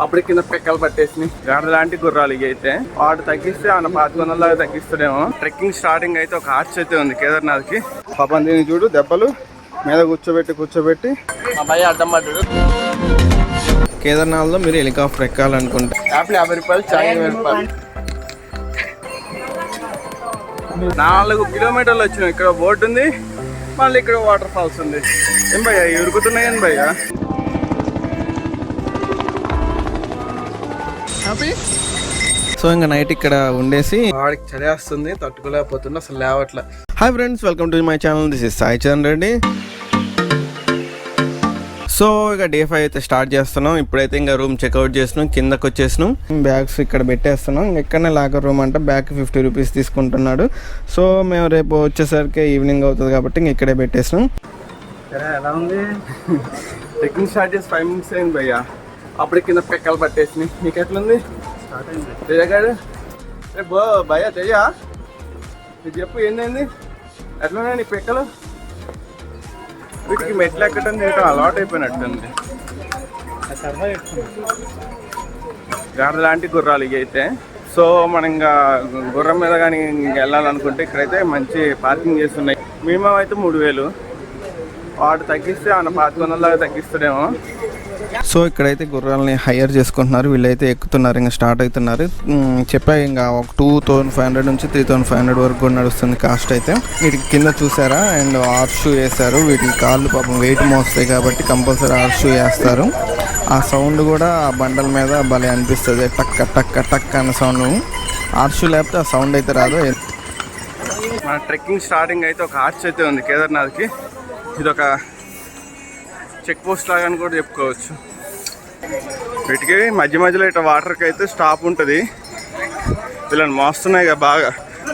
అప్పుడు కింద పెక్కలు పట్టేసి గాడి లాంటి గుర్రాలు ఇవి అయితే వాడు తగ్గిస్తే ఆయన 500 తగ్గిస్తాడేమో. ట్రెక్కింగ్ స్టార్టింగ్ అయితే ఒక ఆర్చ్ అయితే ఉంది కేదార్నాథ్ కి. పాపం దీన్ని చూడు, దెబ్బలు మీద కూర్చోబెట్టి మా భయ అడ్డం పడ్డాడు. కేదార్నాథ్ లో మీరు హెలికాప్టర్ ఎక్కాలనుకుంటే యాప్లు 50 రూపాయలు, చాయ్ 20 రూపాయలు. 4 కిలోమీటర్లు వచ్చినాం. ఇక్కడ బోర్డు ఉంది, మళ్ళీ ఇక్కడ వాటర్ ఫాల్స్ ఉంది. ఏం భయ్యా ఉరుకుతున్నాయని భయ్యా? సో ఇంకా నైట్ ఇక్కడ ఉండేసి వాడికి చలేస్తుంది, తట్టుకోలేకపోతున్నా అసలు లేవట్లే. Hi friends, welcome to my channel. This is Saicharan Reddy. So ఇక డే 5 అయితే స్టార్ట్ చేస్తున్నాం. ఇప్పుడైతే ఇంకా రూమ్ చెక్అవుట్ చేసినాం, కిందకి వచ్చేసినాం. బ్యాగ్స్ ఇక్కడ పెట్టేస్తున్నాం. ఇక్కడనే లాకర్ రూమ్ అంటే బ్యాగ్ 50 రూపీస్ తీసుకుంటున్నాడు. సో మేము రేపు వచ్చేసరికి ఈవినింగ్ అవుతుంది కాబట్టి ఇంక ఇక్కడే పెట్టేసినాం. ఎలా ఉంది? ట్రెక్కింగ్ స్టార్ట్ చేసి 5 minutes అయింది భయ్యా. అప్పుడు కింద పెక్కలు పట్టేసినాయి. నీకు ఎట్లుంది? తేజగాడు రేపు భయ్యా తేజ నీకు చెప్పు, ఏంటైంది? ఎట్లున్నాయి నీ పెక్కలు? వీటికి మెట్లు ఎక్కడం తినటం అలవాటు అయిపోయినట్టుంది. గాడి లాంటి గుర్రాలు ఇవి అయితే. సో మనం ఇంకా గుర్రం మీద కానీ వెళ్ళాలనుకుంటే ఇక్కడైతే మంచి పార్కింగ్ చేస్తున్నాయి. మినిమం అయితే 3000. వాడు తగ్గిస్తే ఆయన 500 తగ్గిస్తాడేమో. సో ఇక్కడైతే గుర్రాలని హైర్ చేసుకుంటున్నారు. వీళ్ళైతే ఎక్కుతున్నారు, ఇంకా స్టార్ట్ అవుతున్నారు. చెప్పా ఇంకా ఒక 2500 నుంచి 3500 వరకు కూడా నడుస్తుంది కాస్ట్ అయితే. వీటికి కింద చూసారా, అండ్ ఆర్ట్ షూ వేస్తారు. వీటికి కాళ్ళు పాపం వెయిట్ మోస్తాయి కాబట్టి కంపల్సరీ ఆర్ట్ షూ వేస్తారు. ఆ సౌండ్ కూడా ఆ బండల మీద భలే అనిపిస్తుంది, టక్ టక్ టక్ అన్న సౌండ్. ఆర్ట్ షూ లేకపోతే ఆ సౌండ్ అయితే రాదు. మన ట్రెక్కింగ్ స్టార్టింగ్ అయితే ఒక ఆర్చ్ అయితే ఉంది కేదార్నాథ్కి. ఇదొక చెక్ పోస్ట్ లాగా అని కూడా చెప్పుకోవచ్చు. వీటికి మధ్యలో ఇట్లా వాటర్కి అయితే స్టాప్ ఉంటుంది. వీళ్ళని మోస్తున్నాయి ఇక బాగా,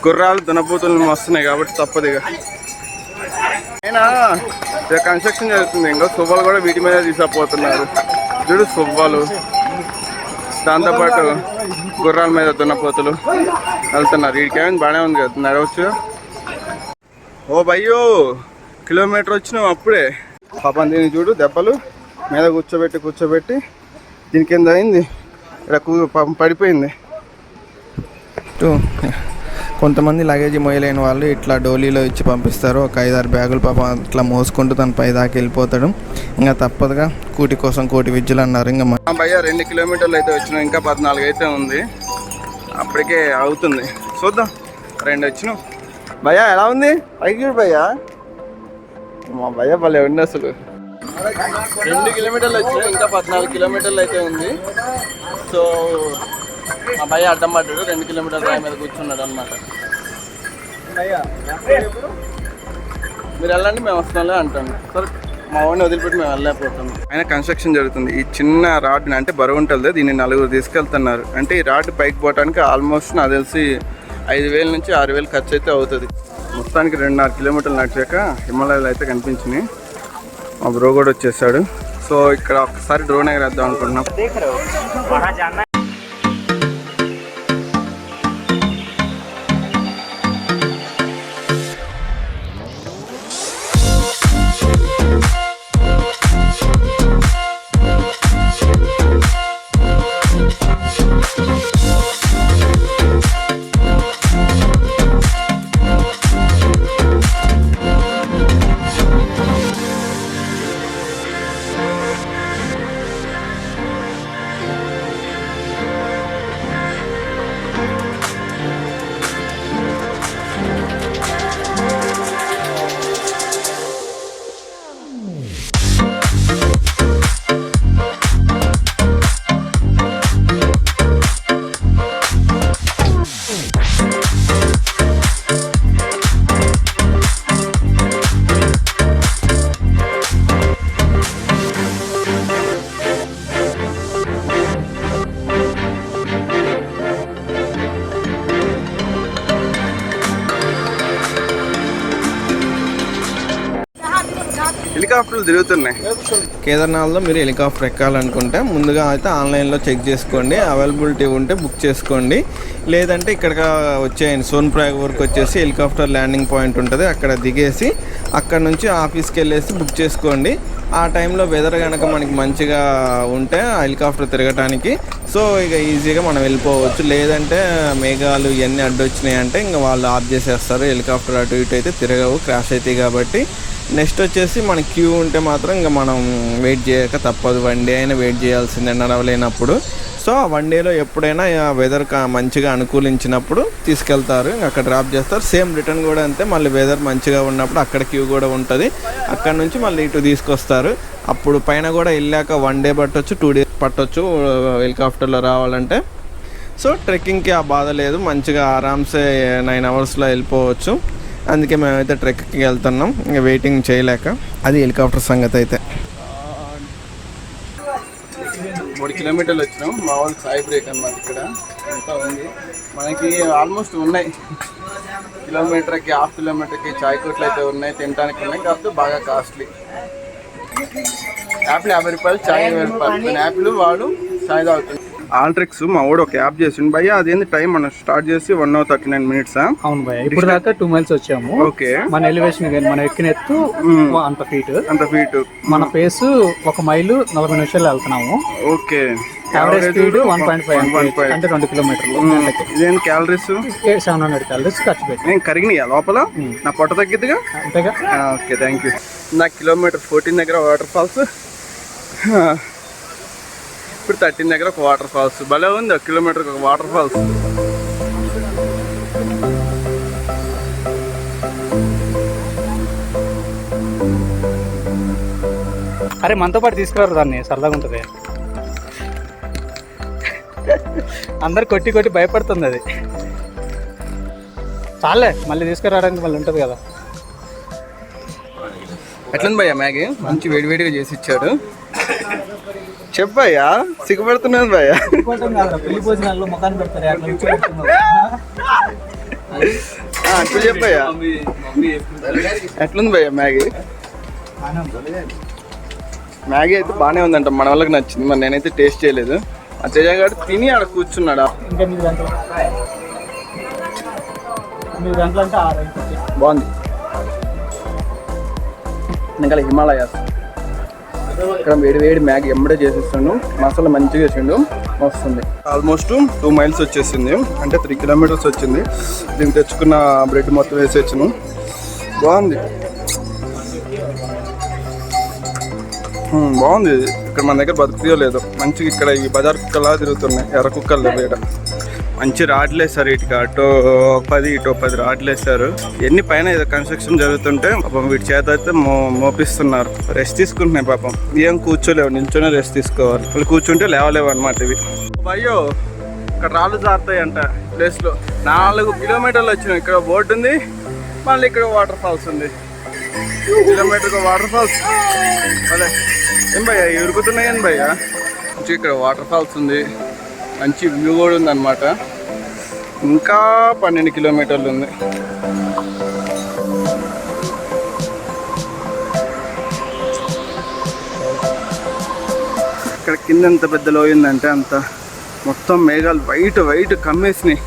గుర్రాలు దున్నపోతులను మోస్తున్నాయి కాబట్టి తప్పదు. ఇక అయినా ఇక కన్స్ట్రక్షన్ జరుగుతుంది. ఇంకా సువ్వలు కూడా వీటి మీద తీసుకుపోతున్నారు. చూడు సువ్వలు, దాంతోపాటు గుర్రాల మీద దున్నపోతులు వెళ్తున్నారు. వీడికేమైంది బాగానే ఉంది కదా, నడవచ్చు. ఓ భయ్యో, కిలోమీటర్ వచ్చినాం అప్పుడే. పాపం దీన్ని చూడు, దెబ్బలు మీద కూర్చోబెట్టి దీని కింద అయింది. ఇక్కడ పాపం పడిపోయింది. కొంతమంది లగేజ్ మోయలేని వాళ్ళు ఇట్లా డోలీలో ఇచ్చి పంపిస్తారు. ఒక 5-6 బ్యాగులు పాపం ఇట్లా మోసుకుంటూ తన పై దాకా వెళ్ళిపోతాడు. ఇంకా తప్పదుగా, కూటి కోసం కోటి విద్యలు అన్నారు. ఇంకా భయ్యా 2 కిలోమీటర్లు అయితే వచ్చినాం, ఇంకా 14 అయితే ఉంది. అప్పటికే అవుతుంది, చూద్దాం. 2 వచ్చినాం. భయ్యా ఎలా ఉంది? పైకి చూడు భయ్యా. మా భయ్య భలే ఉంది అసలు. 2 కిలోమీటర్లు వచ్చినాయి, ఇంకా 14 కిలోమీటర్లు అయితే ఉంది. సో మా భయ్య అడ్డం పడ్డాడు, 2 కిలోమీటర్ల రాయి మీద కూర్చున్నాడు అనమాట. మీరు వెళ్ళండి, మేము వస్తాంలే అంటాను. సరే మా వాడిని వదిలిపెట్టి మేము వెళ్ళలేకపోతాం. అయినా కన్స్ట్రక్షన్ జరుగుతుంది. ఈ చిన్న రాడ్ని అంటే బరువు ఉంటుంది, దీన్ని 4 తీసుకెళ్తున్నారు. అంటే ఈ రాడ్ పైకి పోవడానికి ఆల్మోస్ట్ నాకు తెలిసి 5000 నుంచి 6000 ఖర్చు అయితే అవుతుంది. మొత్తానికి 2.5 కిలోమీటర్లు నడిచాక హిమాలయాలు అయితే కనిపించినాయి. మా బ్రో కూడా వచ్చేసాడు. సో ఇక్కడ ఒకసారి డ్రోన్ ఎగరేద్దాం అనుకుంటున్నాం. హెలికాప్టర్లు తిరుగుతున్నాయి. కేదార్నాథ్లో మీరు హెలికాప్టర్ ఎక్కాలనుకుంటే ముందుగా అయితే ఆన్లైన్లో చెక్ చేసుకోండి, అవైలబిలిటీ ఉంటే బుక్ చేసుకోండి. లేదంటే ఇక్కడికి వచ్చేయండి, సోన్ప్రయాగ్ వరకు వచ్చేసి హెలికాప్టర్ ల్యాండింగ్ పాయింట్ ఉంటుంది. అక్కడ దిగేసి అక్కడ నుంచి ఆఫీస్కి వెళ్ళేసి బుక్ చేసుకోండి. ఆ టైంలో వెదర్ కనుక మనకి మంచిగా ఉంటే హెలికాప్టర్ తిరగటానికి సో ఇక ఈజీగా మనం వెళ్ళిపోవచ్చు. లేదంటే మేఘాలు ఇవన్నీ అడ్డొచ్చినాయి అంటే ఇంకా వాళ్ళు ఆఫ్ చేసేస్తారు, హెలికాప్టర్ అటు ఇటు అయితే తిరగవు, క్రాష్ అవుతాయి. కాబట్టి నెక్స్ట్ వచ్చేసి మన క్యూ ఉంటే మాత్రం ఇంకా మనం వెయిట్ చేయక తప్పదు, 1 డే అయినా వెయిట్ చేయాల్సిందే నడవలేనప్పుడు. సో ఆ 1 డేలో ఎప్పుడైనా వెదర్ మంచిగా అనుకూలించినప్పుడు తీసుకెళ్తారు, అక్కడ డ్రాప్ చేస్తారు. సేమ్ రిటర్న్ కూడా అంతే, మళ్ళీ వెదర్ మంచిగా ఉన్నప్పుడు అక్కడ క్యూ కూడా ఉంటుంది, అక్కడ నుంచి మళ్ళీ ఇటు తీసుకొస్తారు. అప్పుడు పైన కూడా వెళ్ళాక 1 డే పట్టొచ్చు, 2 డేస్ పట్టొచ్చు హెలికాప్టర్లో రావాలంటే. సో ట్రెక్కింగ్కి ఆ బాధ లేదు, మంచిగా ఆరామ్సే 9 అవర్స్లో వెళ్ళిపోవచ్చు. అందుకే మేమైతే ట్రెక్కి వెళ్తున్నాం, ఇంకా వెయిటింగ్ చేయలేక. అది హెలికాప్టర్ సంగతి అయితే. 3 కిలోమీటర్లు వచ్చినాం. మా వాళ్ళు సాయి బ్రేక్ అనమాట. ఇక్కడ అంతా ఉంది మనకి, ఆల్మోస్ట్ ఉన్నాయి. కిలోమీటర్కి, హాఫ్ కిలోమీటర్కి చాయ్ కొట్లు అయితే ఉన్నాయి, తినడానికి ఉన్నాయి. కాకపోతే బాగా కాస్ట్లీ. యాపిల్ 50 రూపాయలు, చాయ్ 20 రూపాయలు. యాపిల్ వాడు చాయ్ తాగుతుంది. ఆల్ ట్రిక్స్ మా వాడు ఒక యాప్ చేసిండు భయ్య. అదేంది టైం మనం స్టార్ట్ చేసి 1:39 minutes. అవును భయ్య, ఇప్పుడు దాకా 2 miles వచ్చాము. ఓకే, మన ఎలివేషన్ మనం ఎక్కిన ఎత్తు అంత ఫీట్. మన పేస్ 1 మైలు 40 నిమిషాలు వెళ్తున్నాము. ఓకే, యావరేజ్ స్పీడ్ 1.5 అంటే 2 కిలోమీటర్లు. ఇదేంటి క్యాలరీస్ 700 calories ఖర్చు పెట్టి. నేను కరిగినాయా లోపల? నా పొట్ట తగ్గిద్దిగా. అంతేగా. Okay, thank you. నా కిలోమీటర్ 14 దగ్గర వాటర్ ఫాల్స్, ఇప్పుడు 13 దగ్గర ఒక వాటర్ ఫాల్స్. భలే ఉంది, 1 కిలోమీటర్కి ఒక వాటర్ ఫాల్స్. అరే మనతో పాటు తీసుకురారు దాన్ని, సరదాగా ఉంటుంది. అందరు కొట్టి కొట్టి భయపడుతుంది అది. చాలే, మళ్ళీ తీసుకురావడానికి మళ్ళీ ఉంటుంది కదా. ఎట్లంది భయ్యా మ్యాగీ? మంచి వేడివేడిగా చేసి ఇచ్చాడు. చెప్పయ్యా, సిగ్గుపడుతున్నాను భయ్యా. అట్లా చెప్పయ్యా, ఎట్లుంది భయ్యా మ్యాగీ? మ్యాగీ అయితే బాగానే ఉందంట, మన వాళ్ళకి నచ్చింది. మరి నేనైతే టేస్ట్ చేయలేదు. ఆ తేజగాడు తిని ఆడ కూర్చున్నాడా. బాగుంది. ఇంకా హిమాలయాస్ ఇక్కడ వేడి వేడి మ్యాగీ ఎమ్మడే చేసేస్తుండు, మసాలా మంచిగా వేసిండు, వస్తుంది. ఆల్మోస్ట్ 2 miles వచ్చేసింది, అంటే 3 kilometers వచ్చింది. దీనికి తెచ్చుకున్న బ్రెడ్ మొత్తం వేసేచ్చును. బాగుంది, బాగుంది. ఇక్కడ మన దగ్గర బతుకుతీయో లేదో మంచిగా. ఇక్కడ ఈ బజార్ కుక్కలా తిరుగుతున్నాయి, ఎర్ర కుక్కలు లేవు ఇక్కడ. మంచి రాడ్లు వేస్తారు, ఇటుక అటో 10 ఇటో 10 రాడ్లు వేస్తారు. ఎన్ని పైన ఏదో కన్స్ట్రక్షన్ జరుగుతుంటే పాపం వీటి చేత అయితే మోపిస్తున్నారు. రెస్ట్ తీసుకుంటున్నాయి పాపం. ఏం కూర్చోలేవు, నిల్చొనే రెస్ట్ తీసుకోవాలి. వాళ్ళు కూర్చుంటే లేవలేవు అనమాట ఇవి. అయ్యో, ఇక్కడ రాళ్ళు జారుతాయి అంట ప్లేస్లో. 4 kilometers వచ్చినాం. ఇక్కడ బోర్డు ఉంది, మళ్ళీ ఇక్కడ వాటర్ ఫాల్స్ ఉంది. 2 kilometers వాటర్ ఫాల్స్. అదే ఏం భయ్యా ఉరుకుతున్నాయని భయ్యా. మంచి ఇక్కడ వాటర్ ఫాల్స్ ఉంది, మంచి వ్యూ కూడా ఉంది అనమాట. ఇంకా 12 kilometers ఉంది. ఇక్కడ కింద ఎంత పెద్ద లోయిందంటే అంత మొత్తం మేఘాలు వైట్ కమ్మేసినాయి.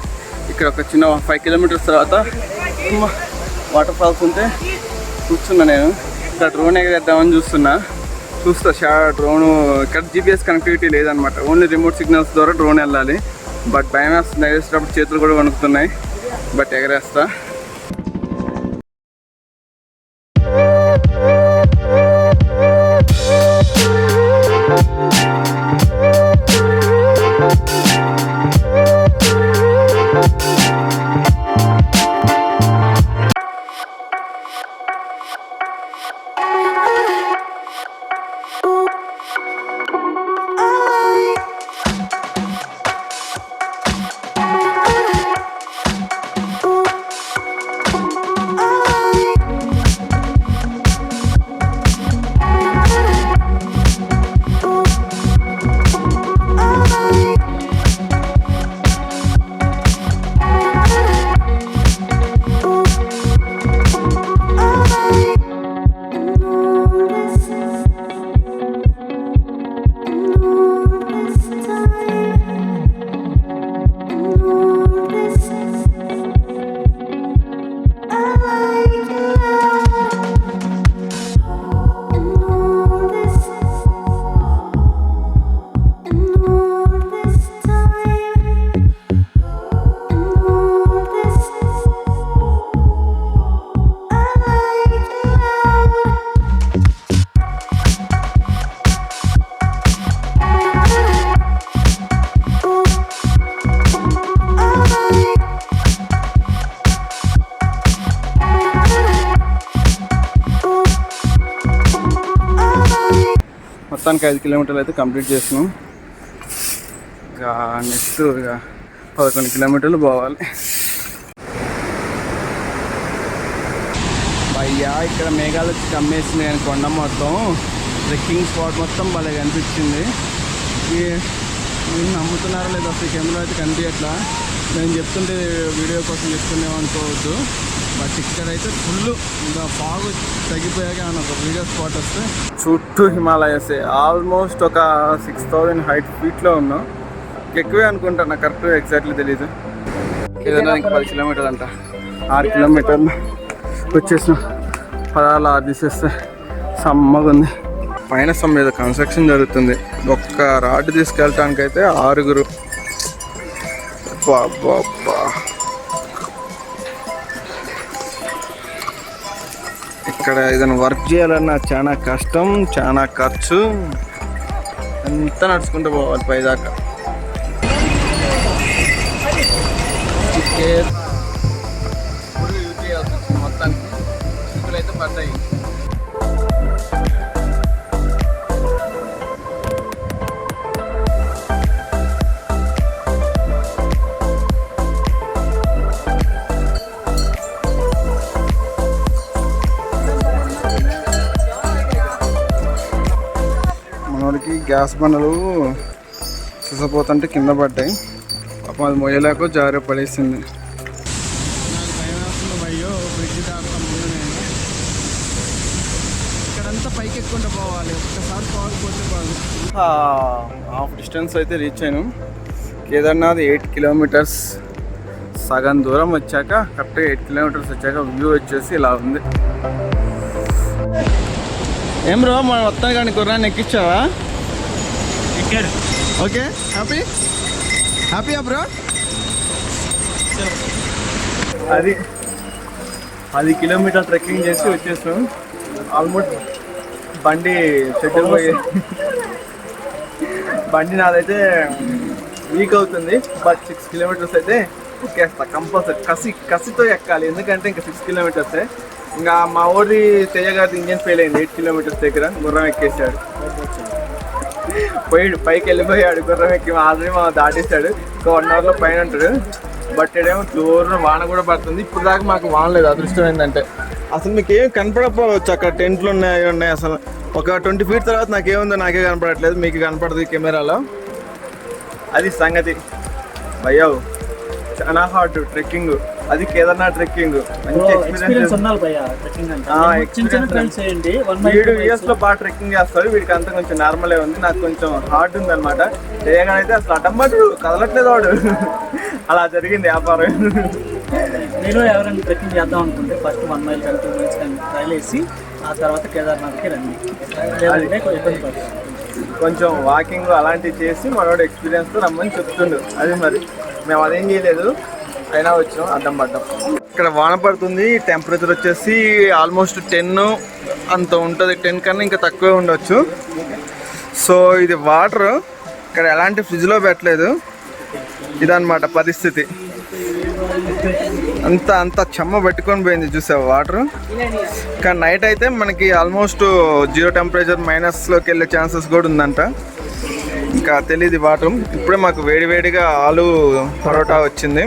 ఇక్కడ ఒక చిన్న 5 kilometers తర్వాత వాటర్ ఫాల్స్ ఉంటే చూస్తున్నా నేను. ఇక్కడ డ్రోన్ ఎగరేద్దామని చూస్తా డ్రోను. ఇక్కడ GPS కనెక్టివిటీ లేదనమాట, ఓన్లీ రిమోట్ సిగ్నల్స్ ద్వారా డ్రోన్ వెళ్ళాలి. బట్ భయం వేస్తుంది, ఎగరేసేటప్పుడు చేతులు కూడా వణుకుతున్నాయి. బట్ ఎగరేస్తా. మొత్తానికి 5 కిలోమీటర్లు అయితే కంప్లీట్ చేసినాం. ఇక నెక్స్ట్ ఇక 11 కిలోమీటర్లు పోవాలి. అయ్యా ఇక్కడ మేఘాలు వచ్చి కమ్మేసింది కానీ కొండ మొత్తం ట్రెక్కింగ్ స్పాట్ మొత్తం భలే కనిపించింది. మీరు నమ్ముతున్నారో లేదు అసలు కెమెరా అయితే కనిపించట్లా. నేను చెప్తుంటే వీడియో కోసం చెప్తున్నామనుకోవద్దు. బట్ ఇక్కడైతే ఫుల్ ఇంకా ఫాగ్ తగ్గిపోయాక ఏమన్నా ఒక వీడియో స్పాట్ వస్తే చుట్టూ హిమాలయస్ ఆల్మోస్ట్ ఒక 6000 హైట్ ఫీట్లో ఉన్నాం. ఎక్కువే అనుకుంటా, నాకు కరెక్ట్ ఎగ్జాక్ట్లీ తెలీదు. ఏదైనా ఇంకా 10 కిలోమీటర్లు అంట. 6 కిలోమీటర్లు వచ్చేసాం. 16 6 తీసేస్తే సమ్మగా ఉంది. పైన సమ్ మీద కన్స్ట్రక్షన్ జరుగుతుంది. ఒక్క రాడ్ తీసుకెళ్ళటానికి అయితే 6. బాబా ఇక్కడ ఏదైనా వర్క్ చేయాలన్నా చాలా కష్టం, చాలా ఖర్చు. అంతా నడుచుకుంటూ పోవాలి పైదాకా. మొత్తానికి అయితే పడ్డాయి. మనోడికి గ్యాస్ బండలు చూసపోతుంటే కింద పడ్డాయి. పాపం అది మొయ్యలేక జారి పడేసింది. ఇక్కడంతా పైకి ఎక్కుంటూ పోవాలి. ఒక్కసారి పోకపోతే బాగు. హాఫ్ డిస్టెన్స్ అయితే రీచ్ అయినాం. కేదార్నాథ్ 8 కిలోమీటర్స్ సగం దూరం వచ్చాక కరెక్ట్గా 8 కిలోమీటర్స్ వచ్చాక వ్యూ వచ్చేసి ఇలా ఉంది. ఏం బ్రో మన మొత్తం కానీ గుర్రాన్ని ఎక్కించావా? ఓకే, హ్యాపీయా బ్రో? అది 10 కిలోమీటర్ ట్రెక్కింగ్ చేసి వచ్చేసాం. ఆల్మోస్ట్ బండి చెట్టు పోయి బండి నాదైతే వీక్ అవుతుంది. బట్ 6 కిలోమీటర్స్ అయితే ఎక్కేస్తా కంపల్సరీ. కసితో ఎక్కాలి, ఎందుకంటే ఇంకా 6 కిలోమీటర్సే. ఇంకా మా ఊరి తెయ్యగారి ఇంజన్ ఫెయిల్ అయింది 8 కిలోమీటర్స్ దగ్గర. గుర్రం ఎక్కేసాడు, పైకి వెళ్ళిపోయాడు. గుర్రం ఎక్కి ఆల్రెడీ మా దాటేశాడు. ఇంకా 1 అవర్లో పైన ఉంటాడు. బట్ ఇక్కడేమో జోరున వాన కూడా పడుతుంది. ఇప్పుడు దాకా మాకు వాన లేదు. అదృష్టం ఏంటంటే అసలు మీకు ఏం కనపడకపోవచ్చు. అక్కడ టెంట్లు ఉన్నాయి. అసలు ఒక 20 ఫీట్ తర్వాత నాకేముందో నాకే కనపడట్లేదు. మీకు కనపడదు కెమెరాలో. అది సంగతి భయ్యా. చాలా హార్డ్ ట్రెక్కింగ్. అది కేదార్నాథ్ ట్రెక్కింగ్. మంచి ఎక్స్పీరియన్స్. 7 years లో బాగా ట్రెక్కింగ్ చేస్తారు. వీడికి అంతా కొంచెం నార్మలే ఉంది. నాకు కొంచెం హార్డ్ ఉంది అనమాట. చేయగానైతే అసలు అడ్డమ్మడు కదలట్లేదు వాడు. అలా జరిగింది వ్యాపారం. నేను ఎవరైనా ట్రెక్కింగ్ చేద్దాం అనుకుంటే ఫస్ట్ 1 మైల్ కానీ 2 మైల్స్ కానీ ట్రైల్ వేసి ఆ తర్వాత కేదార్నాథ్కి రండి. కొంచెం వాకింగ్ అలాంటివి చేసి మనోడు ఎక్స్పీరియన్స్తో రమ్మని చెప్తుండు. అది మరి మేము అదేం చేయలేదు, అయినా వచ్చినాం. అడ్డం పడ్డాం. ఇక్కడ వాన పడుతుంది. టెంపరేచర్ వచ్చేసి ఆల్మోస్ట్ 10 అంత ఉంటుంది. 10 కన్నా ఇంకా తక్కువే ఉండొచ్చు. సో ఇది వాటర్ ఇక్కడ ఎలాంటి ఫ్రిడ్జ్లో పెట్టలేదు. ఇదన్నమాట పరిస్థితి. అంత చెమ్మ పెట్టుకొని పోయింది చూసావు వాటర్. కానీ నైట్ అయితే మనకి ఆల్మోస్ట్ 0 టెంపరేచర్ మైనస్లోకి వెళ్ళే ఛాన్సెస్ కూడా ఉందంట. ఇంకా తెలియదు వాటర్. ఇప్పుడే మాకు వేడివేడిగా ఆలు పరోటా వచ్చింది.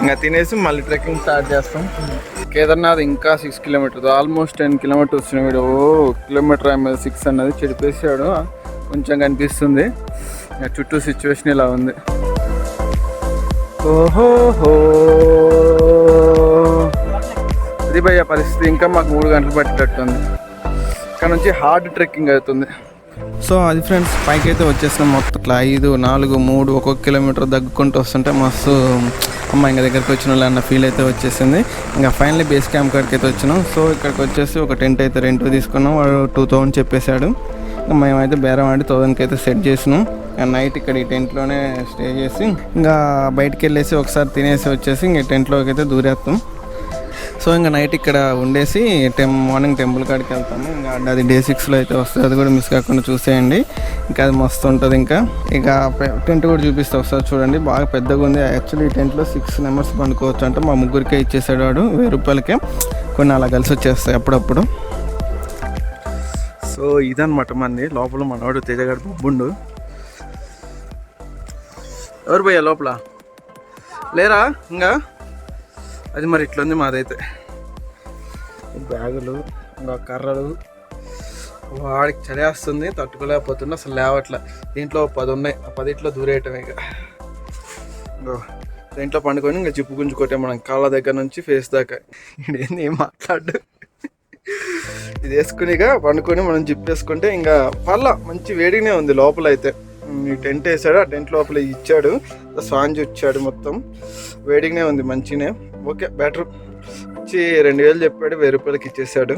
ఇంకా తినేసి మళ్ళీ ట్రెక్కింగ్ స్టార్ట్ చేస్తాం. కేదార్నాథ్ ఇంకా 6 కిలోమీటర్స్, ఆల్మోస్ట్ 10 కిలోమీటర్స్ వచ్చిన వీడు. కిలోమీటర్ 6 అన్నది చెడిపేసాడు. కొంచెం కనిపిస్తుంది. చుట్టూ సిచ్యువేషన్ ఇలా ఉంది. ఓహోహో అది భయ్య పరిస్థితి. ఇంకా మాకు 3 గంటలు పట్టేటట్టుంది. ఇక్కడ నుంచి హార్డ్ ట్రెక్కింగ్ అవుతుంది. సో అది ఫ్రెండ్స్, పైకి అయితే వచ్చేసినాం. మొత్తం 5 4 3 ఒక్కొక్క కిలోమీటర్ దగ్గుకుంటూ వస్తుంటే మస్తు అమ్మ ఇంకా దగ్గరికి వచ్చిన వాళ్ళు అన్న ఫీల్ అయితే వచ్చేసింది. ఇంకా ఫైనల్లీ బేస్ క్యాంప్ కాడికి అయితే వచ్చినాం. సో ఇక్కడికి వచ్చేసి ఒక టెంట్ అయితే రెంట్ తీసుకున్నాం. వాడు 2000 చెప్పేశాడు. ఇంకా మేమైతే బేరం ఆడి 1000కి అయితే సెట్ చేసినాం. నైట్ ఇక్కడ ఈ టెంట్లోనే స్టే చేసి ఇంకా బయటికి వెళ్ళేసి ఒకసారి తినేసి వచ్చేసి ఇంక టెంట్లోకి అయితే దూరేస్తాం. సో ఇంకా నైట్ ఇక్కడ ఉండేసి మార్నింగ్ టెంపుల్ కాడికి వెళ్తాము. ఇంకా అది Day 6లో అయితే వస్తుంది. అది కూడా మిస్ కాకుండా చూసేయండి. ఇంకా అది మస్తు ఉంటుంది. ఇక టెంట్ కూడా చూపిస్తే ఒకసారి చూడండి. బాగా పెద్దగా ఉంది. యాక్చువల్లీ ఈ టెంట్లో 6 members పండుకోవచ్చు అంటే మా ముగ్గురికే ఇచ్చేసాడు వాడు 1000 రూపాయలకే. కొన్ని అలా కలిసి వచ్చేస్తాయి అప్పుడప్పుడు. సో ఇదన్నమాట మంది లోపల మనవాడు తేజగాడు బొబ్బుండు. ఎవరు పోయా లోపల లేరా ఇంకా? అది మరి ఇట్లుంది మాదైతే. బ్యాగులు ఇంకా కర్రలు, వాడికి చలేస్తుంది తట్టుకోలేకపోతున్నా అసలు లేవట్లే. దీంట్లో 10 ఉన్నాయి, ఆ 10 దూరేయటం ఇక. దీంట్లో పండుకొని ఇంకా జిప్పు గుంజుకోటే మనం కాళ్ళ దగ్గర నుంచి ఫేస్ దాకా. ఇదేంది ఏం మాట్లాడు. ఇది వేసుకునిగా పండుకొని మనం జిప్ వేసుకుంటే ఇంకా పర్లా మంచి వేడిగానే ఉంది లోపల అయితే. ఈ టెంట్ వేసాడు, ఆ టెంట్ లోపల ఇచ్చాడు, స్పాంజ్ ఇచ్చాడు, మొత్తం వేడిగానే ఉంది మంచిగానే. Okay better. వచ్చి 2000 చెప్పాడు, 1000 రూపాయలకి ఇచ్చేసాడు.